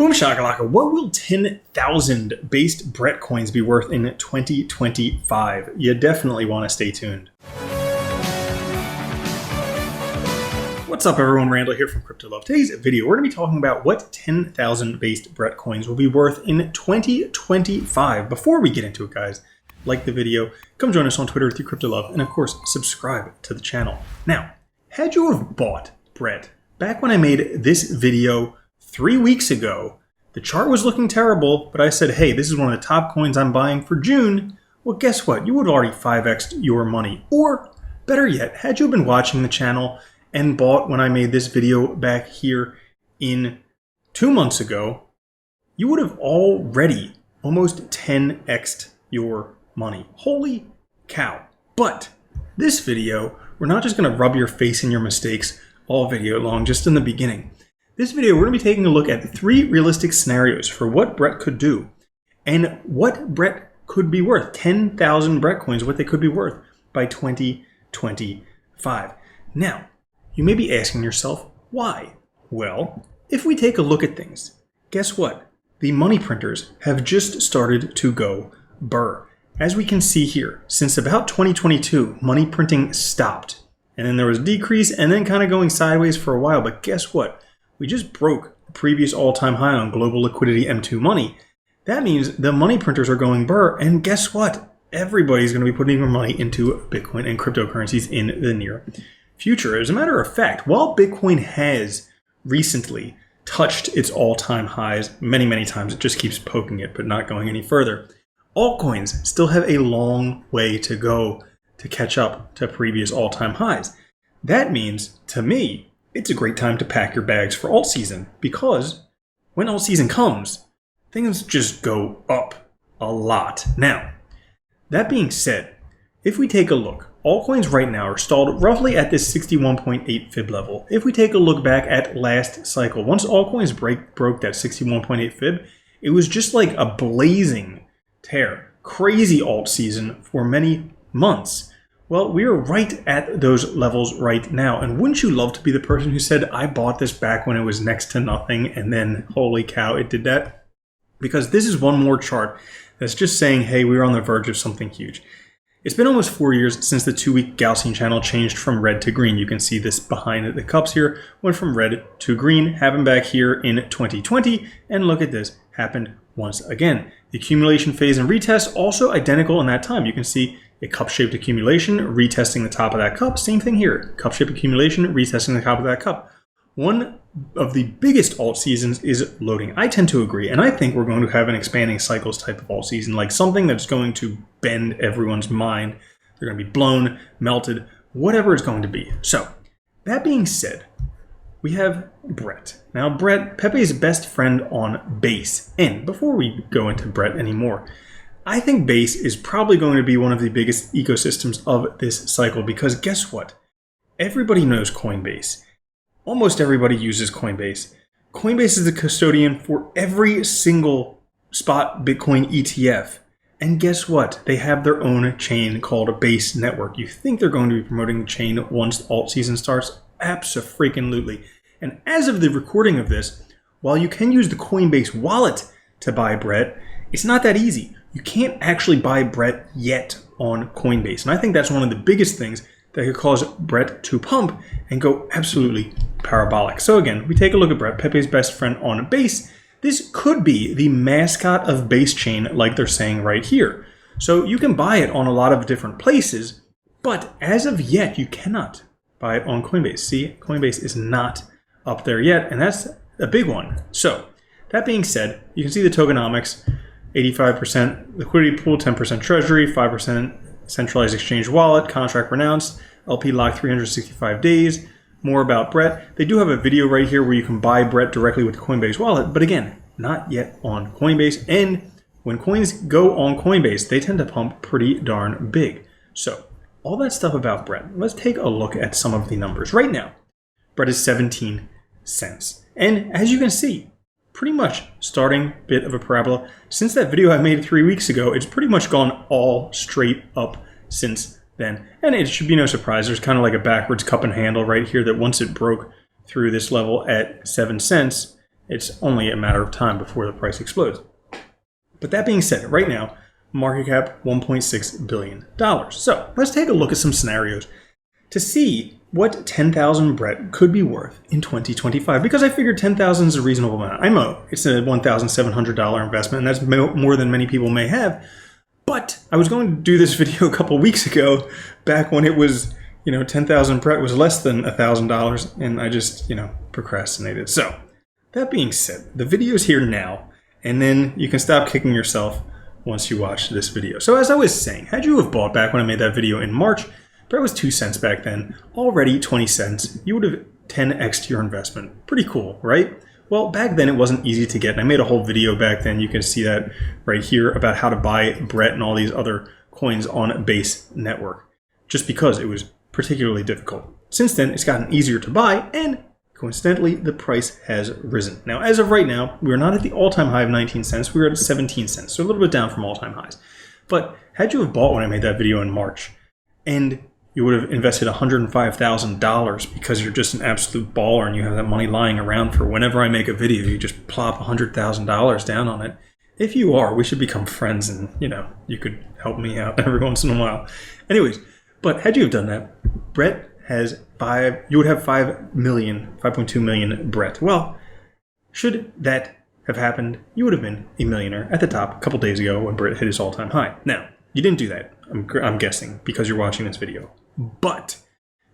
Boom shakalaka, what will 10,000 based Brett coins be worth in 2025? You definitely want to stay tuned. What's up everyone, Randall here from Crypto Love. Today's video, we're going to be talking about what 10,000 based Brett coins will be worth in 2025. Before we get into it, guys, like the video, come join us on Twitter with your Crypto Love, and of course, subscribe to the channel. Now, had you have bought Brett back when I made this video 3 weeks ago, the chart was looking terrible, but I said, hey, this is one of the top coins I'm buying for June. Well, guess what? You would have already 5x'd your money. Or, better yet, had you been watching the channel and bought when I made this video back here in 2 months ago, you would have already almost 10x'd your money. Holy cow. But this video, we're not just going to rub your face in your mistakes all video long, just in the beginning. This video, we're going to be taking a look at 3 realistic scenarios for what Brett could do and what Brett could be worth, 10,000 Brett coins, what they could be worth by 2025. Now, you may be asking yourself, why? Well, if we take a look at things, guess what? The money printers have just started to go burr. As we can see here, since about 2022, money printing stopped. And then there was a decrease and then kind of going sideways for a while. But guess what? We just broke the previous all-time high on global liquidity M2 money. That means the money printers are going burr, and guess what? Everybody's going to be putting their money into Bitcoin and cryptocurrencies in the near future. As a matter of fact, while Bitcoin has recently touched its all-time highs many, many times, it just keeps poking it but not going any further, altcoins still have a long way to go to catch up to previous all-time highs. That means, to me, it's a great time to pack your bags for alt season, because when alt season comes, things just go up a lot. Now, that being said, if we take a look, altcoins right now are stalled roughly at this 61.8 fib level. If we take a look back at last cycle, once altcoins broke that 61.8 fib, it was just like a blazing tear. Crazy alt season for many months. Well, we are right at those levels right now. And wouldn't you love to be the person who said, I bought this back when it was next to nothing, and then holy cow, it did that? Because this is one more chart that's just saying, hey, we're on the verge of something huge. It's been almost 4 years since the 2-week Gaussian channel changed from red to green. You can see this behind the cups here, went from red to green, happened back here in 2020, and look at this, happened once again. The accumulation phase and retest also identical in that time. You can see a cup-shaped accumulation, retesting the top of that cup. Same thing here, cup-shaped accumulation, retesting the top of that cup. One of the biggest alt seasons is loading. I tend to agree, and I think we're going to have an expanding cycles type of alt season, like something that's going to bend everyone's mind. They're going to be blown, melted, whatever it's going to be. So, that being said, we have Brett. Now, Brett, Pepe's best friend on Base. And before we go into Brett anymore, I think Base is probably going to be one of the biggest ecosystems of this cycle, because guess what? Everybody knows Coinbase. Almost everybody uses Coinbase. Coinbase is the custodian for every single spot Bitcoin ETF. And guess what? They have their own chain called a Base Network. You think they're going to be promoting the chain once alt season starts? Abso-freaking-lutely. And as of the recording of this, while you can use the Coinbase wallet to buy Brett, it's not that easy. You can't actually buy Brett yet on Coinbase. And I think that's one of the biggest things that could cause Brett to pump and go absolutely parabolic. So again, we take a look at Brett, Pepe's best friend on Base. This could be the mascot of Base Chain, like they're saying right here. So you can buy it on a lot of different places, but as of yet, you cannot buy it on Coinbase. See, Coinbase is not up there yet, and that's a big one. So that being said, you can see the tokenomics, 85% liquidity pool, 10% treasury, 5% centralized exchange wallet, contract renounced, LP lock 365 days. More about Brett. They do have a video right here where you can buy Brett directly with the Coinbase wallet, but again, not yet on Coinbase. And when coins go on Coinbase, they tend to pump pretty darn big. So all that stuff about Brett, let's take a look at some of the numbers. Right now, Brett is 17 cents. And as you can see, pretty much starting bit of a parabola. Since that video I made 3 weeks ago, it's pretty much gone all straight up since then. And it should be no surprise, there's kind of like a backwards cup and handle right here that once it broke through this level at 7 cents, It's only a matter of time before the price explodes. But that being said, right now, market cap $1.6 billion. So let's take a look at some scenarios to see what 10,000 Brett could be worth in 2025, because I figured 10,000 is a reasonable amount. I know it's a $1,700 investment, and that's more than many people may have. But I was going to do this video a couple weeks ago, back when it was, 10,000 Brett was less than $1,000, and I just, procrastinated. So that being said, the video's here now, and then you can stop kicking yourself once you watch this video. So as I was saying, had you have bought back when I made that video in March, Brett was 2 cents back then, already 20 cents, you would have 10x'd your investment. Pretty cool, right? Well, back then it wasn't easy to get, and I made a whole video back then, you can see that right here, about how to buy Brett and all these other coins on Base Network, just because it was particularly difficult. Since then, it's gotten easier to buy, and coincidentally, the price has risen. Now, as of right now, we're not at the all-time high of 19 cents, we're at 17 cents, so a little bit down from all-time highs. But had you have bought when I made that video in March, and you would have invested $105,000 because you're just an absolute baller and you have that money lying around for whenever I make a video, you just plop $100,000 down on it. If you are, we should become friends, and you could help me out every once in a while. Anyways, but had you have done that, Brett has you would have 5.2 million Brett. Well, should that have happened, you would have been a millionaire at the top a couple days ago when Brett hit his all-time high. Now, you didn't do that, I'm guessing, because you're watching this video. But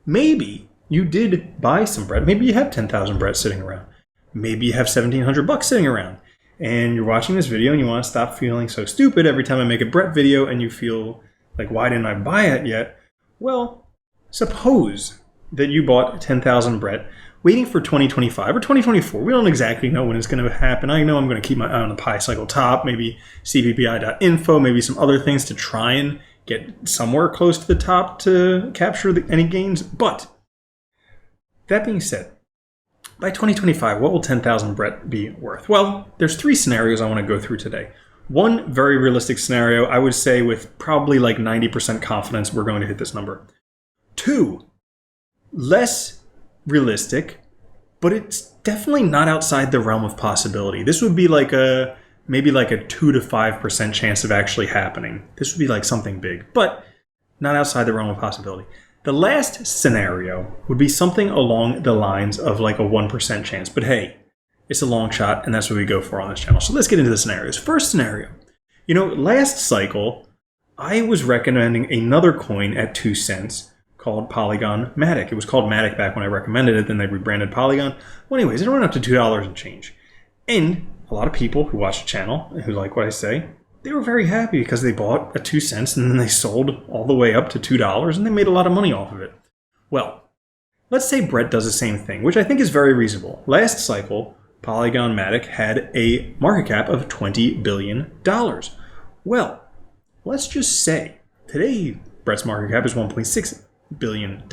maybe you did buy some Brett. Maybe you have 10,000 Brett sitting around. Maybe you have $1,700 sitting around. And you're watching this video and you want to stop feeling so stupid every time I make a Brett video and you feel like, why didn't I buy it yet? Well, suppose that you bought 10,000 Brett waiting for 2025 or 2024. We don't exactly know when it's going to happen. I know I'm going to keep my eye on the Pi Cycle top, maybe cvpi.info, maybe some other things to try and get somewhere close to the top to capture any gains. But that being said, by 2025, what will 10,000 Brett be worth? Well, there's 3 scenarios I want to go through today. One very realistic scenario, I would say with probably like 90% confidence we're going to hit this number. 2, less realistic, but it's definitely not outside the realm of possibility. This would be like maybe like a 2 to 5% chance of actually happening. This would be like something big, but not outside the realm of possibility. The last scenario would be something along the lines of like a 1% chance, but hey, it's a long shot, and that's what we go for on this channel. So let's get into the scenarios. First scenario, last cycle, I was recommending another coin at 2 cents called Polygon Matic. It was called Matic back when I recommended it, then they rebranded Polygon. Well, anyways, it went up to $2 and change. And a lot of people who watch the channel and who like what I say, they were very happy because they bought at 2 cents and then they sold all the way up to $2 and they made a lot of money off of it. Well, let's say Brett does the same thing, which I think is very reasonable. Last cycle, Polygon Matic had a market cap of $20 billion. Well, let's just say today Brett's market cap is $1.6 billion.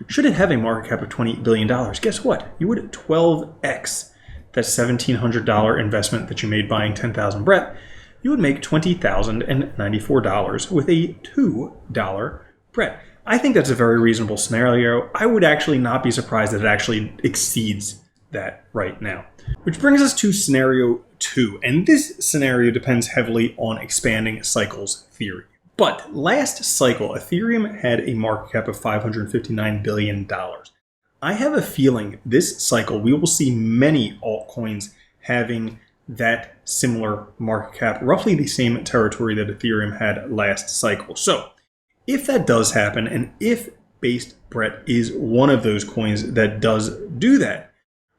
Should it have a market cap of $20 billion, guess what? You would 12x that $1,700 investment that you made buying 10,000 Brett. You would make $20,094 with a $2 Brett. I think that's a very reasonable scenario. I would actually not be surprised that it actually exceeds that right now. Which brings us to scenario 2, and this scenario depends heavily on expanding cycles theory. But last cycle, Ethereum had a market cap of $559 billion. I have a feeling this cycle we will see many altcoins having that similar market cap, roughly the same territory that Ethereum had last cycle. So if that does happen, and if Base Brett is one of those coins that does do that,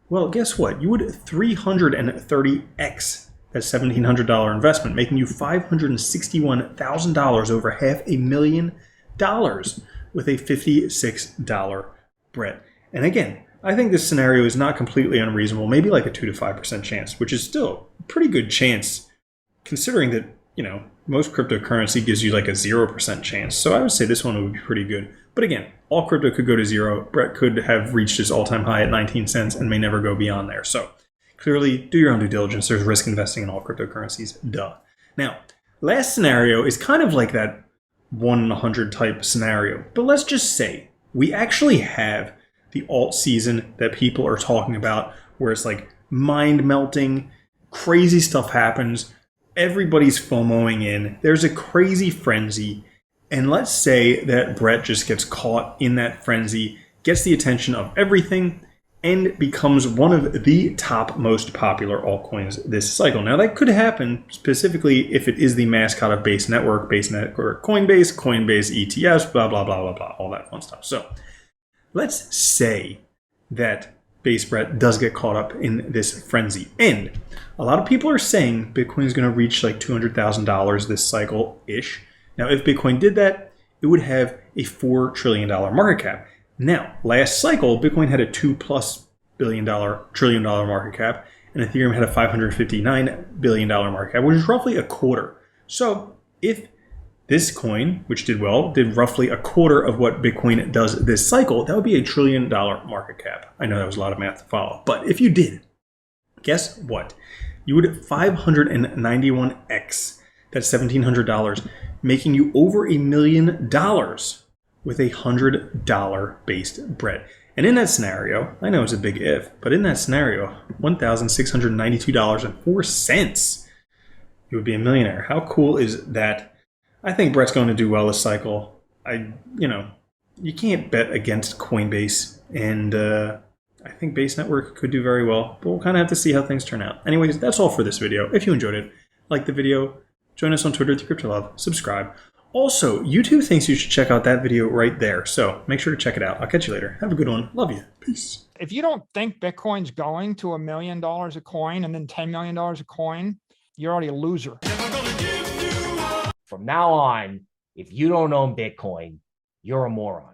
well, guess what? You would 330x that $1,700 investment, making you $561,000, over $500,000 with a $56 Brett. And again, I think this scenario is not completely unreasonable, maybe like a 2 to 5% chance, which is still a pretty good chance considering that, most cryptocurrency gives you like a 0% chance. So I would say this one would be pretty good. But again, all crypto could go to 0. Brett could have reached his all-time high at 19 cents and may never go beyond there. So clearly, do your own due diligence. There's risk investing in all cryptocurrencies. Duh. Now, last scenario is kind of like that 1 in 100 type scenario. But let's just say we actually have the alt season that people are talking about, where it's like mind melting, crazy stuff happens. Everybody's FOMOing in. There's a crazy frenzy. And let's say that Brett just gets caught in that frenzy, gets the attention of everything, and becomes one of the top most popular altcoins this cycle. Now, that could happen specifically if it is the mascot of Base Network Coinbase, Coinbase ETFs, blah, blah, blah, blah, blah, all that fun stuff. So let's say that Base Brett does get caught up in this frenzy. And a lot of people are saying Bitcoin is going to reach like $200,000 this cycle-ish. Now, if Bitcoin did that, it would have a $4 trillion market cap. Now, last cycle, Bitcoin had a $2+ trillion market cap, and Ethereum had a $559 billion market cap, which is roughly a quarter. So if this coin, which did well, did roughly a quarter of what Bitcoin does this cycle, that would be a $1 trillion market cap. I know that was a lot of math to follow, but if you did, guess what? You would 591x. That's $1,700, making you over $1 million with a $100 based Brett. And in that scenario, I know it's a big if, but in that scenario, $1,692.04, you would be a millionaire. How cool is that? I think Brett's going to do well this cycle. You can't bet against Coinbase, and I think Base Network could do very well, but we'll kind of have to see how things turn out. Anyways, that's all for this video. If you enjoyed it, like the video, join us on Twitter at CryptoLove, subscribe. Also, YouTube thinks you should check out that video right there, so make sure to check it out. I'll catch you later. Have a good one. Love you. Peace. If you don't think Bitcoin's going to $1 million a coin and then $10 million a coin, you're already a loser. From now on, if you don't own Bitcoin, you're a moron.